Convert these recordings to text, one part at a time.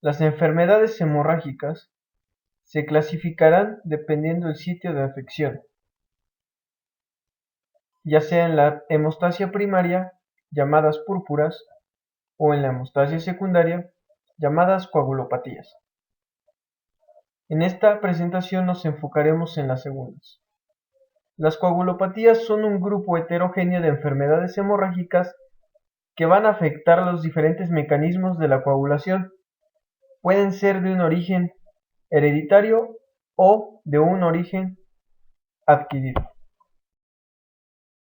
Las enfermedades hemorrágicas se clasificarán dependiendo del sitio de afección, ya sea en la hemostasia primaria, llamadas púrpuras, o en la hemostasia secundaria, llamadas coagulopatías. En esta presentación nos enfocaremos en las segundas. Las coagulopatías son un grupo heterogéneo de enfermedades hemorrágicas que van a afectar los diferentes mecanismos de la coagulación. Pueden ser de un origen hereditario o de un origen adquirido.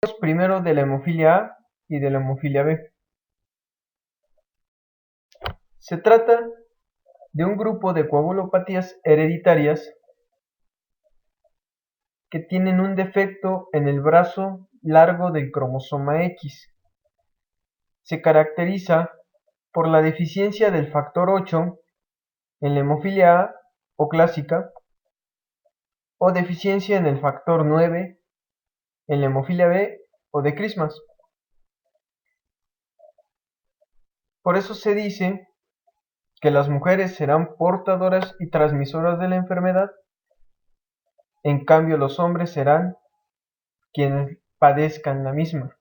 Hablemos primero de la hemofilia A y de la hemofilia B. Se trata de un grupo de coagulopatías hereditarias que tienen un defecto en el brazo largo del cromosoma X. Se caracteriza por la deficiencia del factor 8 en la hemofilia A o clásica, o deficiencia en el factor 9 en la hemofilia B o de Christmas. Por eso se dice que las mujeres serán portadoras y transmisoras de la enfermedad, en cambio los hombres serán quienes padezcan la misma.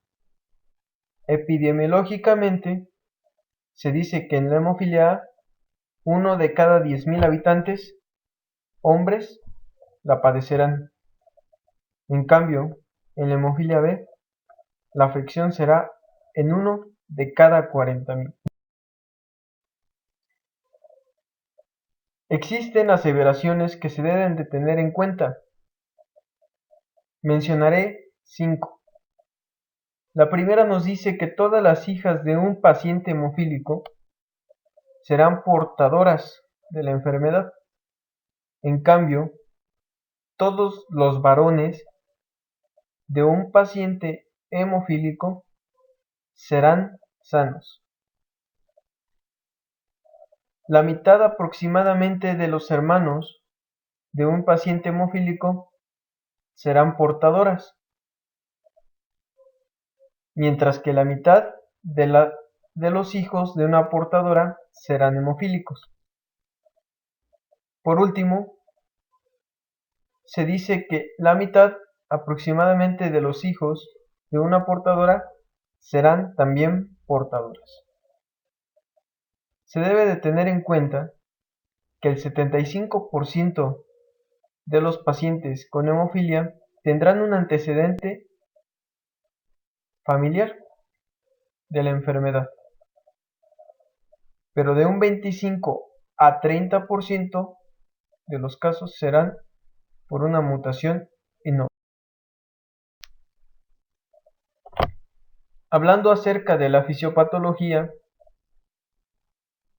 Epidemiológicamente, se dice que en la hemofilia A, 1 de cada 10.000 habitantes, hombres, la padecerán. En cambio, en la hemofilia B, la afección será en 1 de cada 40.000. Existen aseveraciones que se deben de tener en cuenta. Mencionaré 5. La primera nos dice que todas las hijas de un paciente hemofílico serán portadoras de la enfermedad. En cambio, todos los varones de un paciente hemofílico serán sanos. La mitad aproximadamente de los hermanos de un paciente hemofílico serán portadoras, mientras que la mitad de los hijos de una portadora serán hemofílicos. Por último, se dice que la mitad aproximadamente de los hijos de una portadora serán también portadoras. Se debe de tener en cuenta que el 75% de los pacientes con hemofilia tendrán un antecedente familiar de la enfermedad, pero de un 25 a 30% de los casos serán por una mutación inoperante. Hablando acerca de la fisiopatología,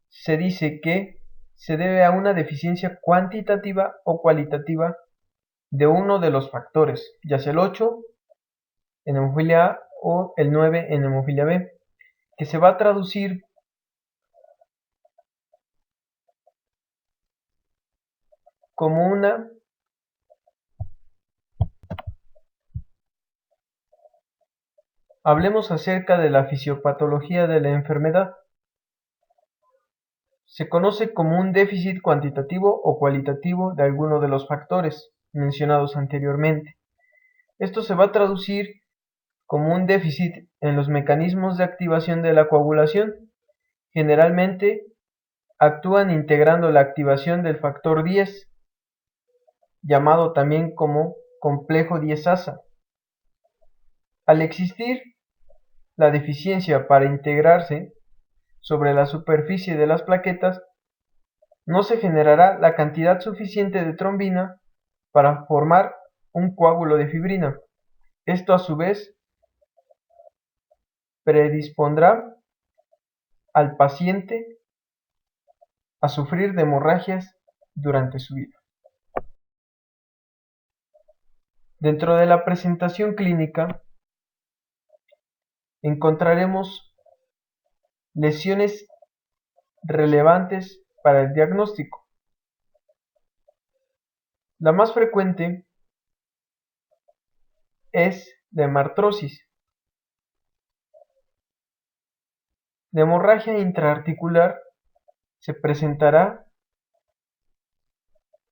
se dice que se debe a una deficiencia cuantitativa o cualitativa de uno de los factores, ya sea el 8 en hemofilia A o el 9 en hemofilia B, que se va a traducir como una Hablemos acerca de la fisiopatología de la enfermedad. Se conoce como un déficit cuantitativo o cualitativo de alguno de los factores mencionados anteriormente. Esto se va a traducir como un déficit en los mecanismos de activación de la coagulación. Generalmente actúan integrando la activación del factor 10, llamado también como complejo 10-asa. Al existir la deficiencia para integrarse sobre la superficie de las plaquetas, no se generará la cantidad suficiente de trombina para formar un coágulo de fibrina. Esto a su vez predispondrá al paciente a sufrir de hemorragias durante su vida. Dentro de la presentación clínica encontraremos lesiones relevantes para el diagnóstico. La más frecuente es la hemartrosis. La hemorragia intraarticular se presentará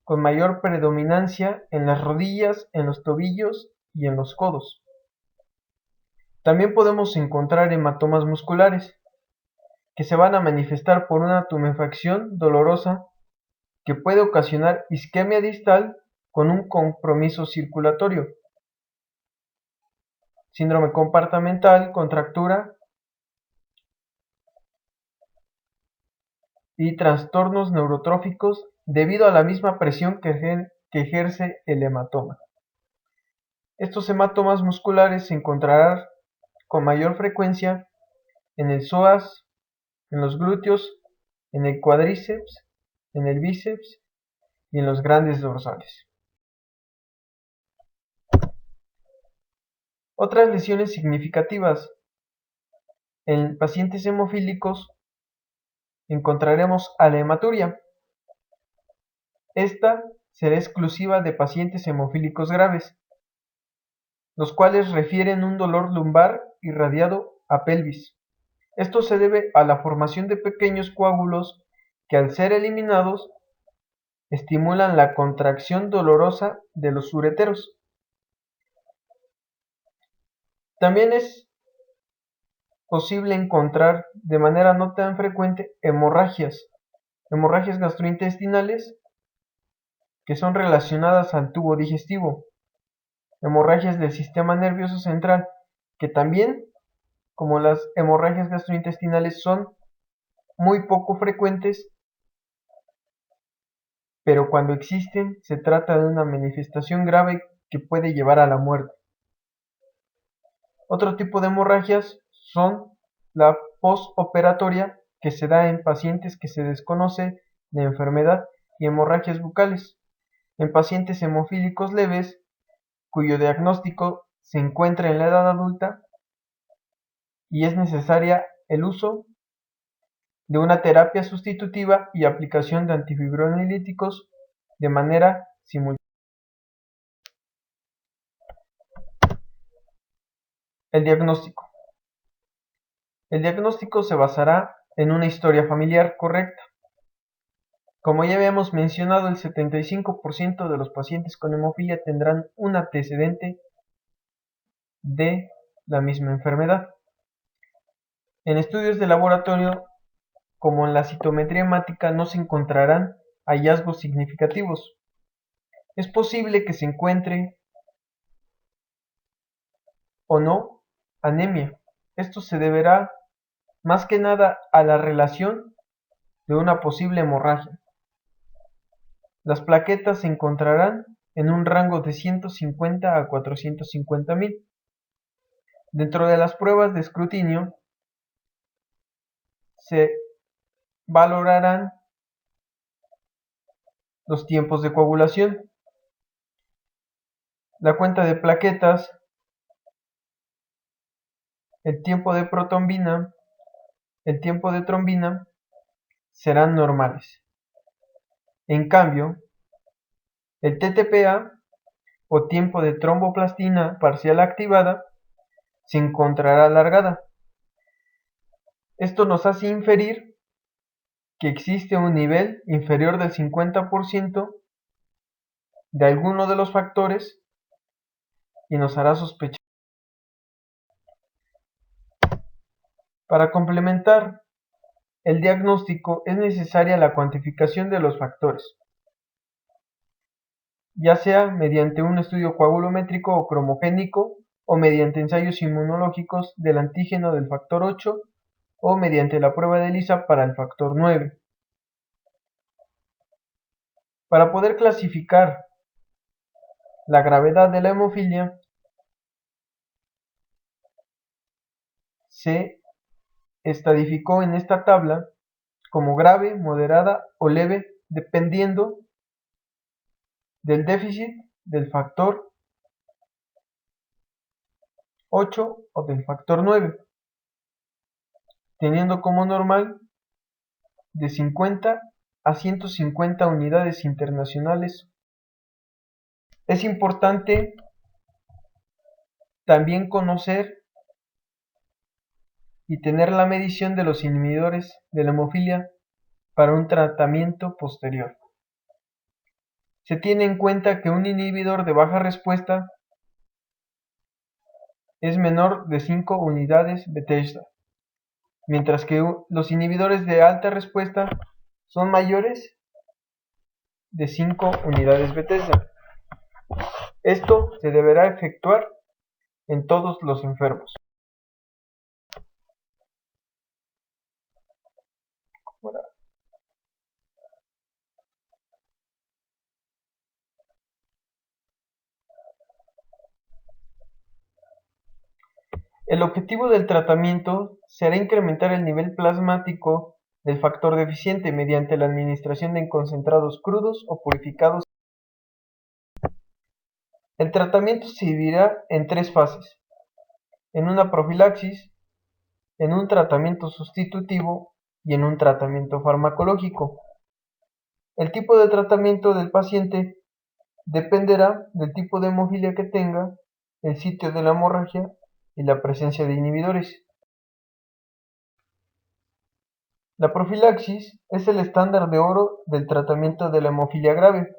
con mayor predominancia en las rodillas, en los tobillos y en los codos. También podemos encontrar hematomas musculares, que se van a manifestar por una tumefacción dolorosa que puede ocasionar isquemia distal con un compromiso circulatorio, síndrome compartimental, contractura y trastornos neurotróficos debido a la misma presión que ejerce el hematoma. Estos hematomas musculares se encontrarán con mayor frecuencia en el psoas, en los glúteos, en el cuádriceps, en el bíceps y en los grandes dorsales. Otras lesiones significativas. En pacientes hemofílicos encontraremos a la hematuria. Esta será exclusiva de pacientes hemofílicos graves, los cuales refieren un dolor lumbar irradiado a pelvis. Esto se debe a la formación de pequeños coágulos que, al ser eliminados, estimulan la contracción dolorosa de los ureteros. También es posible encontrar de manera no tan frecuente hemorragias gastrointestinales que son relacionadas al tubo digestivo, hemorragias del sistema nervioso central, que también, como las hemorragias gastrointestinales, son muy poco frecuentes, pero cuando existen se trata de una manifestación grave que puede llevar a la muerte. Otro tipo de hemorragias son la postoperatoria, que se da en pacientes que se desconoce de enfermedad, y hemorragias bucales en pacientes hemofílicos leves cuyo diagnóstico se encuentra en la edad adulta y es necesaria el uso de una terapia sustitutiva y aplicación de antifibrinolíticos de manera simultánea. El diagnóstico. El diagnóstico se basará en una historia familiar correcta. Como ya habíamos mencionado, el 75% de los pacientes con hemofilia tendrán un antecedente de la misma enfermedad. En estudios de laboratorio, como en la citometría hemática, no se encontrarán hallazgos significativos. Es posible que se encuentre o no anemia. Esto se deberá más que nada a la relación de una posible hemorragia. Las plaquetas se encontrarán en un rango de 150 a 450.000. Dentro de las pruebas de escrutinio se valorarán los tiempos de coagulación, la cuenta de plaquetas, el tiempo de protrombina, el tiempo de trombina serán normales. En cambio, el TTPA o tiempo de tromboplastina parcial activada se encontrará alargada. Esto nos hace inferir que existe un nivel inferior del 50% de alguno de los factores y nos hará sospechar. Para complementar el diagnóstico es necesaria la cuantificación de los factores, ya sea mediante un estudio coagulométrico o cromogénico o mediante ensayos inmunológicos del antígeno del factor 8 o mediante la prueba de ELISA para el factor 9. Para poder clasificar la gravedad de la hemofilia, se estadificó en esta tabla como grave, moderada o leve, dependiendo del déficit del factor 8 o del factor 9, teniendo como normal de 50 a 150 unidades internacionales. Es importante también conocer y tener la medición de los inhibidores de la hemofilia para un tratamiento posterior. Se tiene en cuenta que un inhibidor de baja respuesta es menor de 5 unidades Bethesda, mientras que los inhibidores de alta respuesta son mayores de 5 unidades Bethesda. Esto se deberá efectuar en todos los enfermos. El objetivo del tratamiento será incrementar el nivel plasmático del factor deficiente mediante la administración de concentrados crudos o purificados. El tratamiento se dividirá en 3 fases: en una profilaxis, en un tratamiento sustitutivo y en un tratamiento farmacológico. El tipo de tratamiento del paciente dependerá del tipo de hemofilia que tenga, el sitio de la hemorragia y la presencia de inhibidores. La profilaxis es el estándar de oro del tratamiento de la hemofilia grave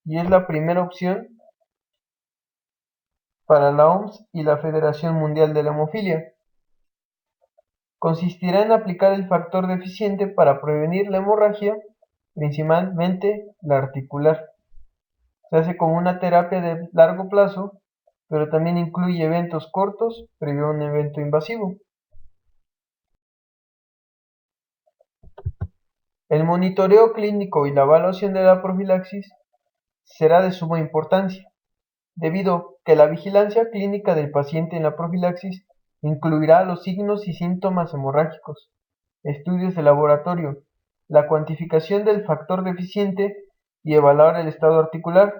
y es la primera opción para la OMS y la Federación Mundial de la Hemofilia. Consistirá en aplicar el factor deficiente para prevenir la hemorragia, principalmente la articular. Se hace como una terapia de largo plazo, pero también incluye eventos cortos previo a un evento invasivo. El monitoreo clínico y la evaluación de la profilaxis será de suma importancia, debido a que la vigilancia clínica del paciente en la profilaxis incluirá los signos y síntomas hemorrágicos, estudios de laboratorio, la cuantificación del factor deficiente y evaluar el estado articular,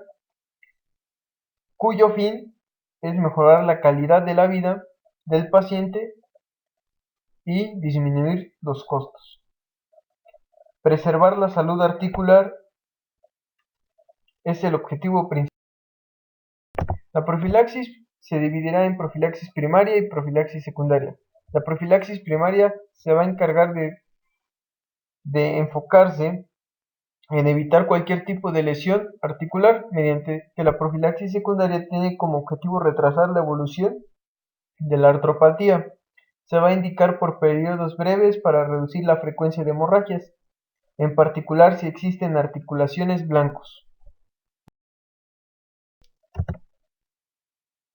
cuyo fin es mejorar la calidad de la vida del paciente y disminuir los costos. Preservar la salud articular es el objetivo principal. La profilaxis se dividirá en profilaxis primaria y profilaxis secundaria. La profilaxis primaria se va a encargar de enfocarse en evitar cualquier tipo de lesión articular, mediante que la profilaxis secundaria tiene como objetivo retrasar la evolución de la artropatía. Se va a indicar por periodos breves para reducir la frecuencia de hemorragias, en particular si existen articulaciones blancos.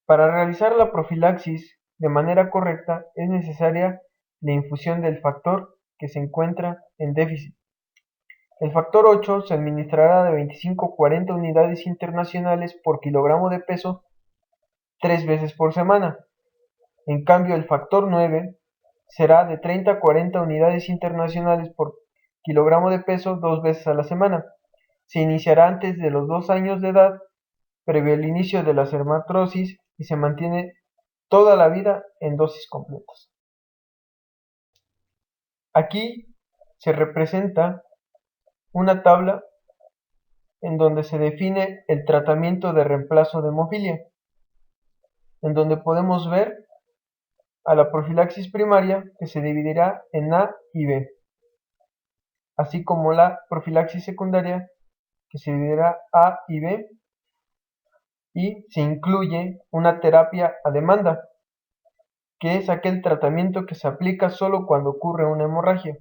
Para realizar la profilaxis de manera correcta es necesaria la infusión del factor que se encuentra en déficit. El factor 8 se administrará de 25 a 40 unidades internacionales por kilogramo de peso 3 veces por semana. En cambio, el factor 9 será de 30 a 40 unidades internacionales por kilogramo de peso 2 veces a la semana. Se iniciará antes de los 2 años de edad, previo al inicio de la artrosis, y se mantiene toda la vida en dosis completas. Aquí se representa una tabla en donde se define el tratamiento de reemplazo de hemofilia, en donde podemos ver a la profilaxis primaria, que se dividirá en A y B, así como la profilaxis secundaria, que se dividirá A y B, y se incluye una terapia a demanda, que es aquel tratamiento que se aplica solo cuando ocurre una hemorragia.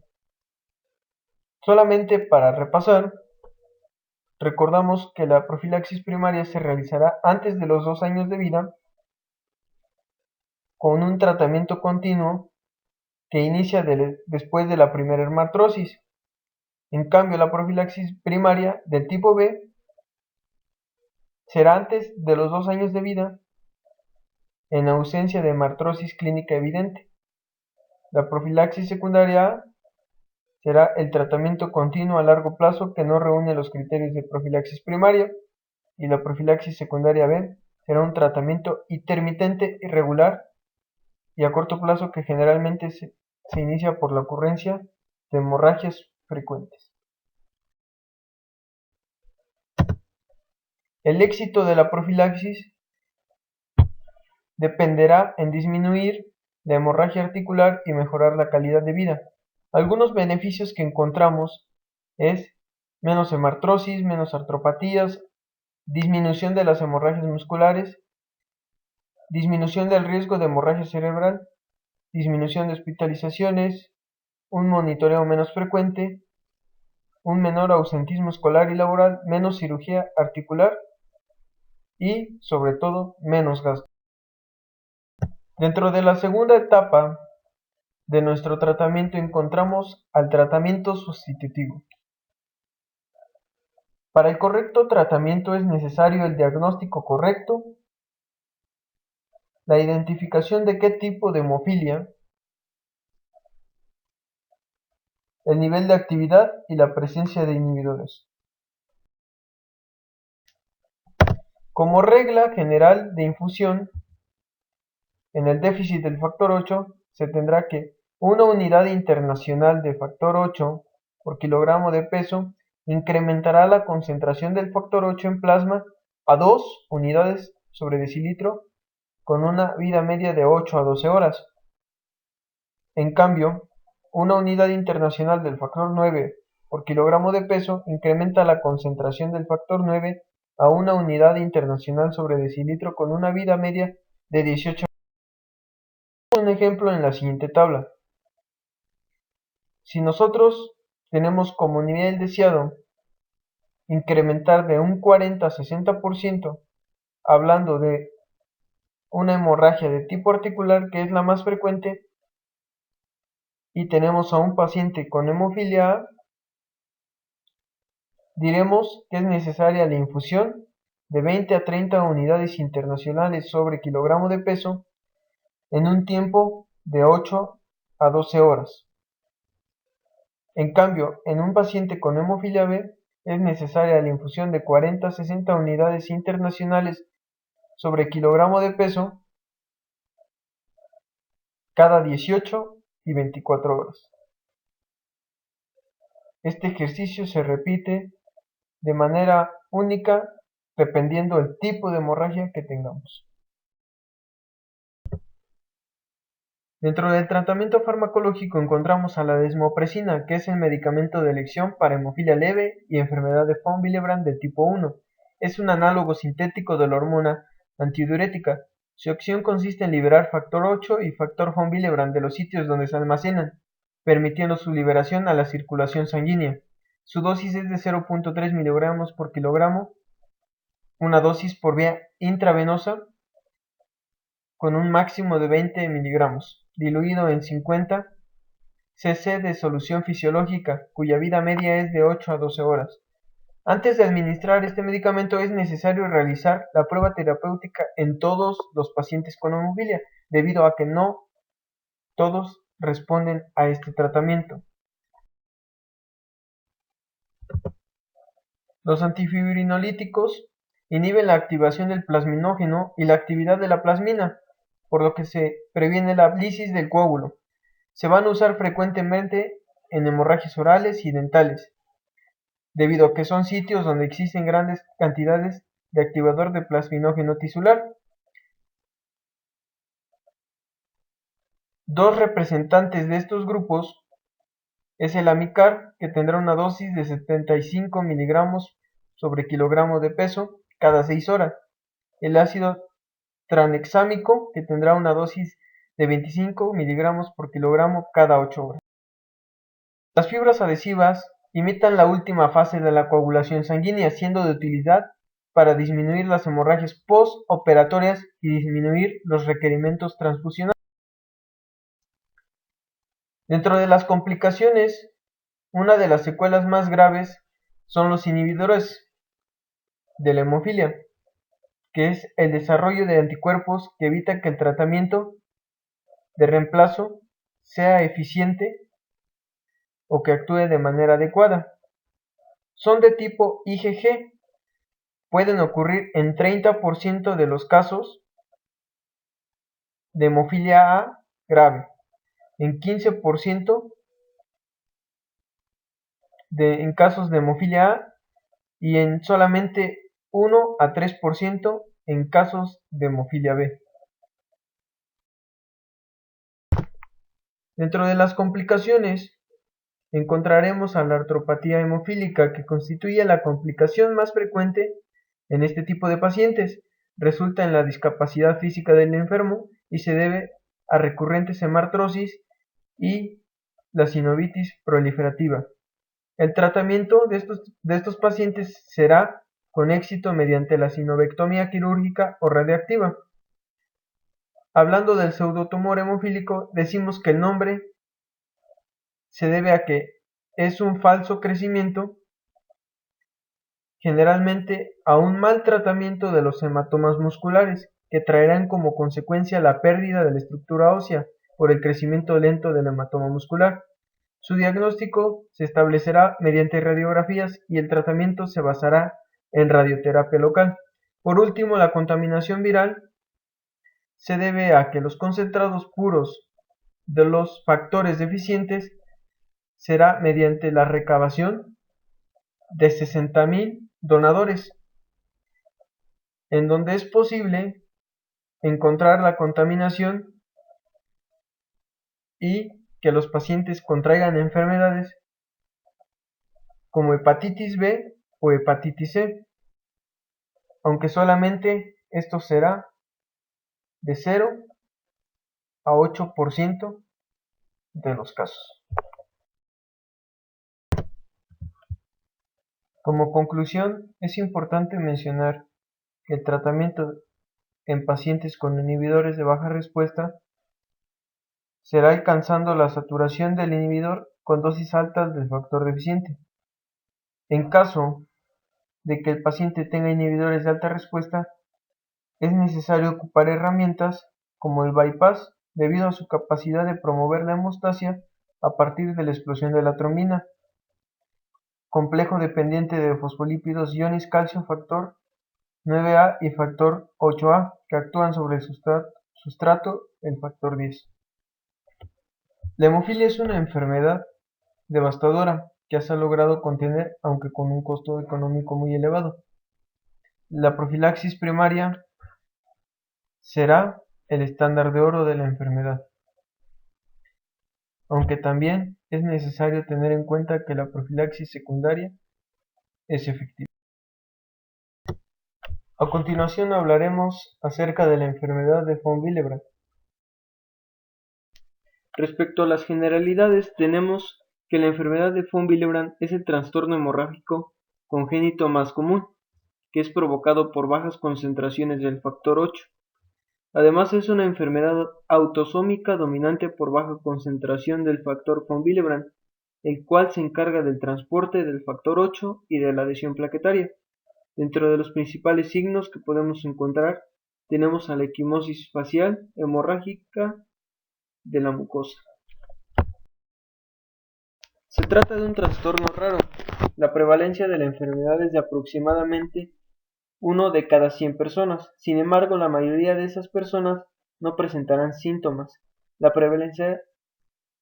Solamente para repasar, recordamos que la profilaxis primaria se realizará antes de los 2 años de vida, con un tratamiento continuo que inicia después de la primera artrosis. En cambio, la profilaxis primaria del tipo B será antes de los 2 años de vida, en ausencia de artrosis clínica evidente. La profilaxis secundaria A será el tratamiento continuo a largo plazo que no reúne los criterios de profilaxis primaria, y la profilaxis secundaria B será un tratamiento intermitente, irregular y a corto plazo que generalmente se inicia por la ocurrencia de hemorragias frecuentes. El éxito de la profilaxis dependerá en disminuir la hemorragia articular y mejorar la calidad de vida. Algunos beneficios que encontramos es menos hemartrosis, menos artropatías, disminución de las hemorragias musculares, disminución del riesgo de hemorragia cerebral, disminución de hospitalizaciones, un monitoreo menos frecuente, un menor ausentismo escolar y laboral, menos cirugía articular y, sobre todo, menos gasto. Dentro de la segunda etapa de nuestro tratamiento encontramos al tratamiento sustitutivo. Para el correcto tratamiento es necesario el diagnóstico correcto, la identificación de qué tipo de hemofilia, el nivel de actividad y la presencia de inhibidores. Como regla general de infusión, en el déficit del factor 8 se tendrá que una unidad internacional de factor 8 por kilogramo de peso incrementará la concentración del factor 8 en plasma a 2 unidades sobre decilitro con una vida media de 8 a 12 horas. En cambio, una unidad internacional del factor 9 por kilogramo de peso incrementa la concentración del factor 9 a una unidad internacional sobre decilitro con una vida media de 18 horas. Un ejemplo en la siguiente tabla. Si nosotros tenemos como nivel deseado incrementar de un 40 a 60%, hablando de una hemorragia de tipo articular que es la más frecuente, y tenemos a un paciente con hemofilia A, diremos que es necesaria la infusión de 20 a 30 unidades internacionales sobre kilogramo de peso en un tiempo de 8 a 12 horas. En cambio, en un paciente con hemofilia B es necesaria la infusión de 40 a 60 unidades internacionales sobre kilogramo de peso cada 18 y 24 horas. Este ejercicio se repite de manera única dependiendo del tipo de hemorragia que tengamos. Dentro del tratamiento farmacológico encontramos a la desmopresina, que es el medicamento de elección para hemofilia leve y enfermedad de von Willebrand de tipo 1. Es un análogo sintético de la hormona antidiurética. Su acción consiste en liberar factor 8 y factor von Willebrand de los sitios donde se almacenan, permitiendo su liberación a la circulación sanguínea. Su dosis es de 0.3 miligramos por kilogramo, una dosis por vía intravenosa con un máximo de 20 miligramos, diluido en 50 cc de solución fisiológica, cuya vida media es de 8 a 12 horas. Antes de administrar este medicamento es necesario realizar la prueba terapéutica en todos los pacientes con hemofilia, debido a que no todos responden a este tratamiento. Los antifibrinolíticos inhiben la activación del plasminógeno y la actividad de la plasmina, por lo que se previene la lisis del coágulo. Se van a usar frecuentemente en hemorragias orales y dentales, debido a que son sitios donde existen grandes cantidades de activador de plasminógeno tisular. Dos representantes de estos grupos es el amicar, que tendrá una dosis de 75 miligramos sobre kilogramo de peso cada 6 horas, el ácido tranexámico, que tendrá una dosis de 25 miligramos por kilogramo cada 8 horas. Las fibras adhesivas imitan la última fase de la coagulación sanguínea, siendo de utilidad para disminuir las hemorragias postoperatorias y disminuir los requerimientos transfusionales. Dentro de las complicaciones, una de las secuelas más graves son los inhibidores de la hemofilia, que es el desarrollo de anticuerpos que evita que el tratamiento de reemplazo sea eficiente o que actúe de manera adecuada. Son de tipo IgG, pueden ocurrir en 30% de los casos de hemofilia A grave, en 15% en casos de hemofilia A y en solamente 1 a 3% en casos de hemofilia B. Dentro de las complicaciones encontraremos a la artropatía hemofílica, que constituye la complicación más frecuente en este tipo de pacientes. Resulta en la discapacidad física del enfermo y se debe a recurrentes hemartrosis y la sinovitis proliferativa. El tratamiento de estos pacientes será con éxito mediante la sinovectomía quirúrgica o radiactiva. Hablando del pseudotumor hemofílico, decimos que el nombre se debe a que es un falso crecimiento, generalmente a un mal tratamiento de los hematomas musculares, que traerán como consecuencia la pérdida de la estructura ósea por el crecimiento lento del hematoma muscular. Su diagnóstico se establecerá mediante radiografías y el tratamiento se basará en radioterapia local. Por último, la contaminación viral se debe a que los concentrados puros de los factores deficientes será mediante la recabación de 60.000 donadores, en donde es posible encontrar la contaminación y que los pacientes contraigan enfermedades como hepatitis B o hepatitis C, aunque solamente esto será de 0 a 8% de los casos. Como conclusión, es importante mencionar que el tratamiento en pacientes con inhibidores de baja respuesta será alcanzando la saturación del inhibidor con dosis altas del factor deficiente. En caso de que el paciente tenga inhibidores de alta respuesta, es necesario ocupar herramientas como el bypass debido a su capacidad de promover la hemostasia a partir de la explosión de la trombina, complejo dependiente de fosfolípidos iones calcio factor 9A y factor 8A que actúan sobre el sustrato el factor 10. La hemofilia es una enfermedad devastadora que se ha logrado contener, aunque con un costo económico muy elevado. La profilaxis primaria será el estándar de oro de la enfermedad, aunque también es necesario tener en cuenta que la profilaxis secundaria es efectiva. A continuación hablaremos acerca de la enfermedad de von Willebrand. Respecto a las generalidades, tenemos que la enfermedad de von Willebrand es el trastorno hemorrágico congénito más común, que es provocado por bajas concentraciones del factor 8. Además es una enfermedad autosómica dominante por baja concentración del factor von Willebrand, el cual se encarga del transporte del factor 8 y de la adhesión plaquetaria. Dentro de los principales signos que podemos encontrar tenemos a la equimosis facial hemorrágica de la mucosa. Se trata de un trastorno raro. La prevalencia de la enfermedad es de aproximadamente 1 de cada 100 personas. Sin embargo, la mayoría de esas personas no presentarán síntomas. La prevalencia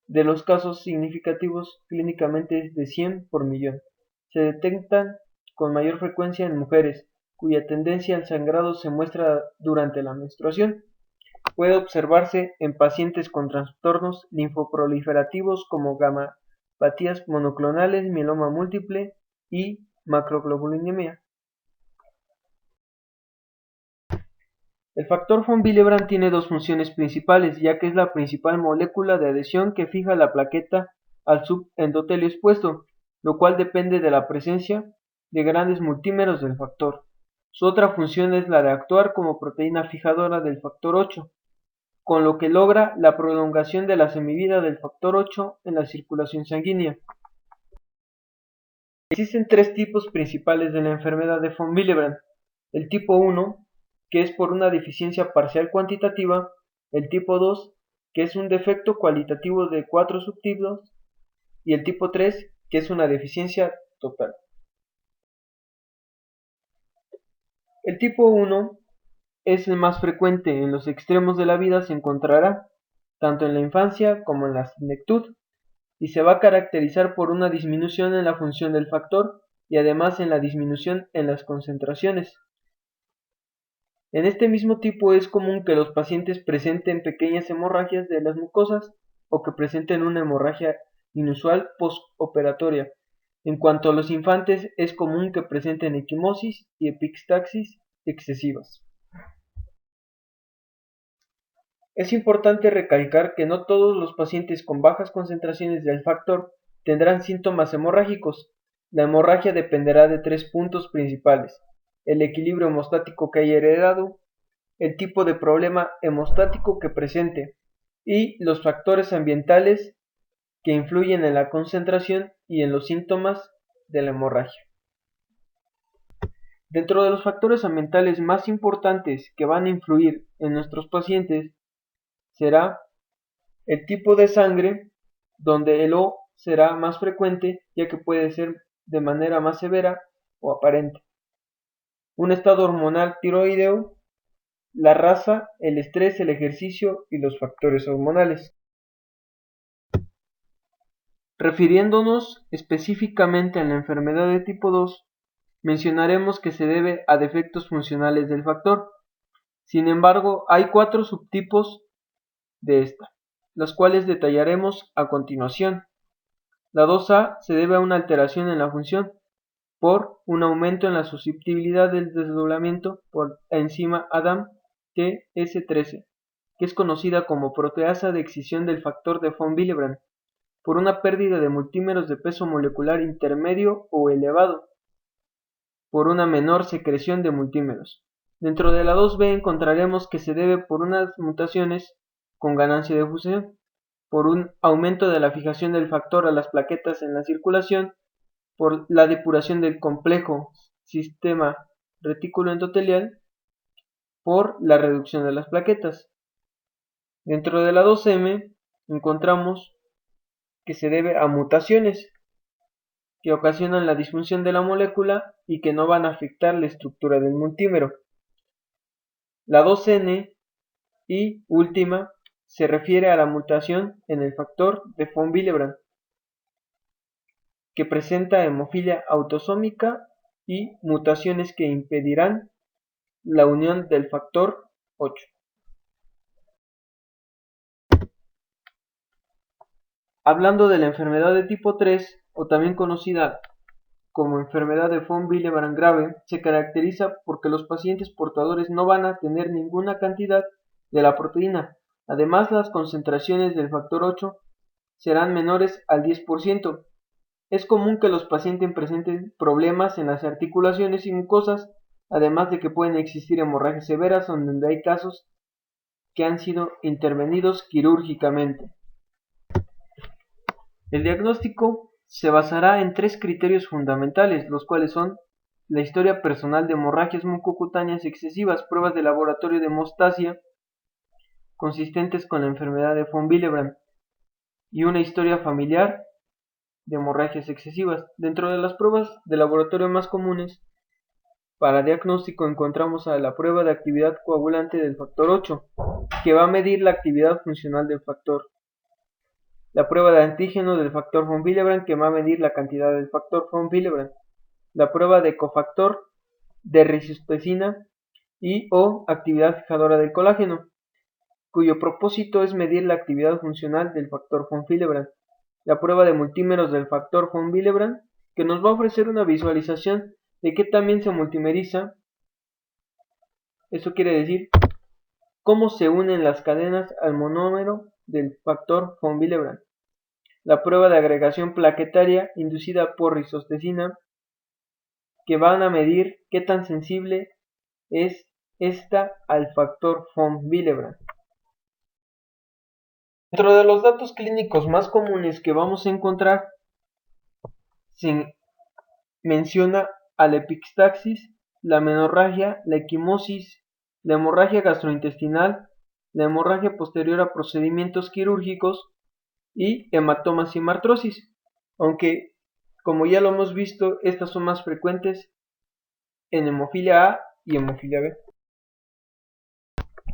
de los casos significativos clínicamente es de 100 por millón. Se detectan con mayor frecuencia en mujeres, cuya tendencia al sangrado se muestra durante la menstruación. Puede observarse en pacientes con trastornos linfoproliferativos como gamapatías monoclonales, mieloma múltiple y macroglobulinemia. El factor von Willebrand tiene dos funciones principales, ya que es la principal molécula de adhesión que fija la plaqueta al subendotelio expuesto, lo cual depende de la presencia de grandes multímeros del factor. Su otra función es la de actuar como proteína fijadora del factor 8, con lo que logra la prolongación de la semivida del factor 8 en la circulación sanguínea. Existen tres tipos principales de la enfermedad de von Willebrand: el tipo 1, que es por una deficiencia parcial cuantitativa; el tipo 2, que es un defecto cualitativo de 4 subtipos; y el tipo 3, que es una deficiencia total. El tipo 1 es el más frecuente. En los extremos de la vida se encontrará tanto en la infancia como en la senectud, y se va a caracterizar por una disminución en la función del factor y además en la disminución en las concentraciones. En este mismo tipo es común que los pacientes presenten pequeñas hemorragias de las mucosas o que presenten una hemorragia inusual postoperatoria. En cuanto a los infantes, es común que presenten equimosis y epistaxis excesivas. Es importante recalcar que no todos los pacientes con bajas concentraciones del factor tendrán síntomas hemorrágicos. La hemorragia dependerá de 3 puntos principales: el equilibrio hemostático que haya heredado, el tipo de problema hemostático que presente y los factores ambientales que influyen en la concentración y en los síntomas de la hemorragia. Dentro de los factores ambientales más importantes que van a influir en nuestros pacientes será el tipo de sangre, donde el O será más frecuente, ya que puede ser de manera más severa o aparente. Un estado hormonal tiroideo, la raza, el estrés, el ejercicio y los factores hormonales. Refiriéndonos específicamente a la enfermedad de tipo 2, mencionaremos que se debe a defectos funcionales del factor. Sin embargo, hay 4 subtipos de esta, las cuales detallaremos a continuación. La 2A se debe a una alteración en la función por un aumento en la susceptibilidad del desdoblamiento por la enzima ADAM TS13, que es conocida como proteasa de excisión del factor de von Willebrand, por una pérdida de multímeros de peso molecular intermedio o elevado, por una menor secreción de multímeros. Dentro de la 2B encontraremos que se debe por unas mutaciones con ganancia de fusión, por un aumento de la fijación del factor a las plaquetas en la circulación, por la depuración del complejo sistema retículo endotelial, por la reducción de las plaquetas. Dentro de la 2M encontramos que se debe a mutaciones que ocasionan la disfunción de la molécula y que no van a afectar la estructura del multímero. La 2N y última se refiere a la mutación en el factor de von Willebrand, que presenta hemofilia autosómica y mutaciones que impedirán la unión del factor 8. Hablando de la enfermedad de tipo 3, o también conocida como enfermedad de von Willebrand grave, se caracteriza porque los pacientes portadores no van a tener ninguna cantidad de la proteína. Además, las concentraciones del factor 8 serán menores al 10%. Es común que los pacientes presenten problemas en las articulaciones y mucosas, además de que pueden existir hemorragias severas donde hay casos que han sido intervenidos quirúrgicamente. El diagnóstico se basará en 3 criterios fundamentales, los cuales son la historia personal de hemorragias mucocutáneas excesivas, pruebas de laboratorio de hemostasia consistentes con la enfermedad de von Willebrand y una historia familiar de hemorragias excesivas. Dentro de las pruebas de laboratorio más comunes para diagnóstico encontramos a la prueba de actividad coagulante del factor 8, que va a medir la actividad funcional del factor. La prueba de antígeno del factor von Willebrand, que va a medir la cantidad del factor von Willebrand. La prueba de cofactor de risostecina y o actividad fijadora del colágeno, cuyo propósito es medir la actividad funcional del factor von Willebrand. La prueba de multímeros del factor von Willebrand, que nos va a ofrecer una visualización de qué también se multimeriza. Esto quiere decir cómo se unen las cadenas al monómero del factor von Willebrand. La prueba de agregación plaquetaria inducida por risostecina, que van a medir qué tan sensible es esta al factor von Willebrand. Dentro de los datos clínicos más comunes que vamos a encontrar, se menciona a la epistaxis, la menorragia, la equimosis, la hemorragia gastrointestinal, la hemorragia posterior a procedimientos quirúrgicos y hematomas y artrosis, aunque como ya lo hemos visto, estas son más frecuentes en hemofilia A y hemofilia B.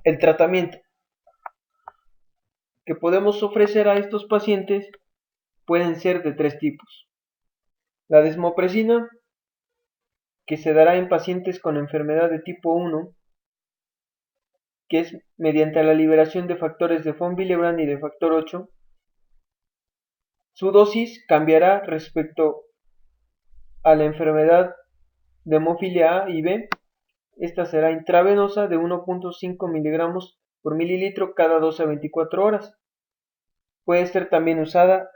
El tratamiento que podemos ofrecer a estos pacientes pueden ser de 3 tipos. La desmopresina, que se dará en pacientes con enfermedad de tipo 1, que es mediante la liberación de factores de von Willebrand y de factor 8, Su dosis cambiará respecto a la enfermedad de hemofilia A y B. Esta será intravenosa de 1.5 miligramos por mililitro cada 12 a 24 horas. Puede ser también usada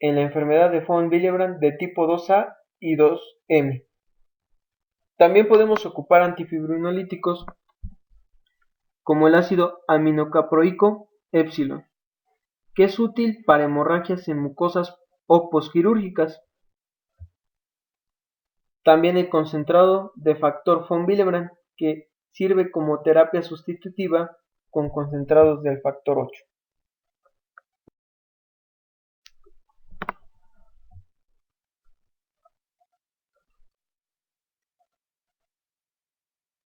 en la enfermedad de von Willebrand de tipo 2A y 2M. También podemos ocupar antifibrinolíticos como el ácido aminocaproico epsilon, que es útil para hemorragias en mucosas o posquirúrgicas. También el concentrado de factor von Willebrand, que sirve como terapia sustitutiva con concentrados del factor 8.